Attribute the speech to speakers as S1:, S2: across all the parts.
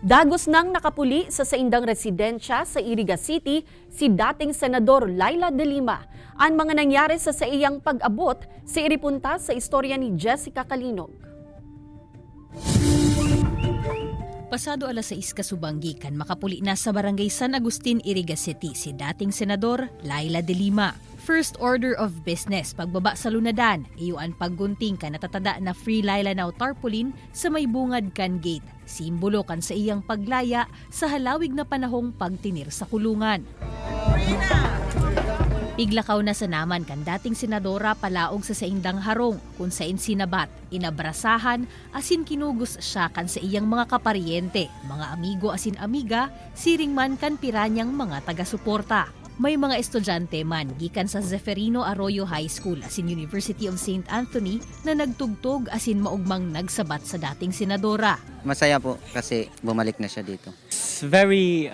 S1: Dagos nang nakapuli sa saindang residensya sa Iriga City si dating Senador Laila de Lima. Ang mga nangyari sa iyang pag-abot sa iripunta sa istorya ni Jessica Calinog.
S2: Pasado alas 6 kasubanggi kan makapuli na sa barangay San Agustin, Iriga City si dating Senador Laila de Lima. First order of business, pagbaba sa lunadan, iyuan paggunting kan natatada na Free Laila Now tarpaulin sa may bungad kan gate. Simbolo kan sa iyang paglaya sa halawig na panahong pagtinir sa kulungan. Piglakaw na sa naman kan dating senadora palaog sa saindang harong kung sain sinabat, inabrasahan, asin kinugos siya kan sa iyang mga kaparyente, mga amigo asin amiga, siring man kan piranyang mga taga-suporta. May mga estudyante man gikan sa Zeferino Arroyo High School asin University of St. Anthony na nagtugtog asin maugmang nagsabat sa dating senadora.
S3: Masaya po kasi bumalik na siya dito.
S4: It's very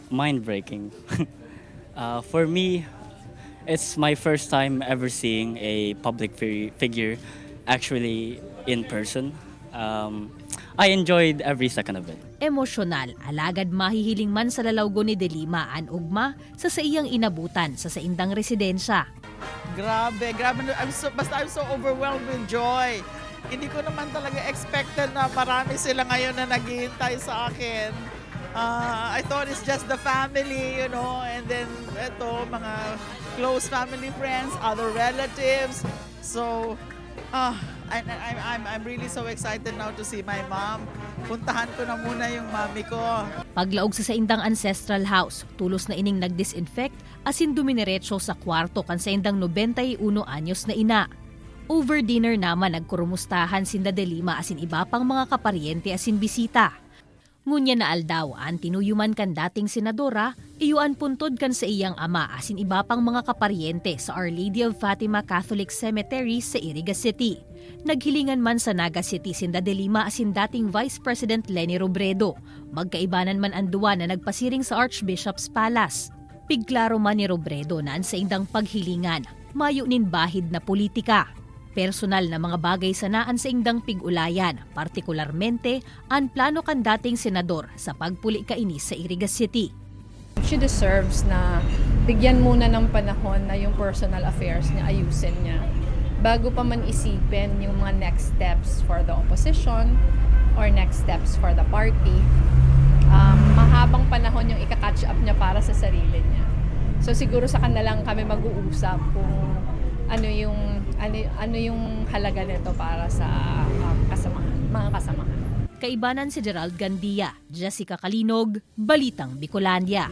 S4: mind-breaking. For me, it's my first time ever seeing a public figure actually in person. I enjoyed every second of it.
S2: Emosyonal, alagad mahihiling man sa lalawgo ni De Lima an ugma sa iyang inabutan sa saindang residensya.
S5: Grabe. I'm so overwhelmed with joy. Hindi ko naman talaga expected na marami sila ngayon na naghihintay sa akin. I thought it's just the family, and then eto, mga close family friends, other relatives. So, I'm really so excited now to see my mom. Puntahan ko na muna yung mami ko.
S2: Paglaog sa saindang ancestral house, tulos na ining nagdisinfect asin dumineretso sa kwarto kan saindang 91 anyos na ina. Over dinner naman nagkurumustahan sinda De Lima asin iba pang mga kaparyente asin bisita. Ngunya na aldaw ang tinuyuman kan dating senadora, iyuan puntod kan sa iyang ama asin iba pang mga kaparyente sa Our Lady of Fatima Catholic Cemetery sa Iriga City. Naghilingan man sa Naga City sinda De Lima asin dating Vice President Leni Robredo. Magkaibanan man ang duwa na nagpasiring sa Archbishop's Palace. Pigklaro man ni Robredo na ang saindang paghilingan, mayunin bahid na politika. Personal na mga bagay sa naan sa indang pig-ulayan, partikularmente ang plano kan dating senador sa pagpuli kainis sa Iriga City.
S6: She deserves na bigyan muna ng panahon na yung personal affairs niya, ayusin niya. Bago pa man isipin yung mga next steps for the opposition or next steps for the party, mahabang panahon yung ika-catch up niya para sa sarili niya. So siguro sa kanilang kami mag-uusap kung ano yung halaga nito para sa mga kasamahan.
S2: Kaibanan si Gerald Gandia, Jessica Calinog, Balitang Bicolandia.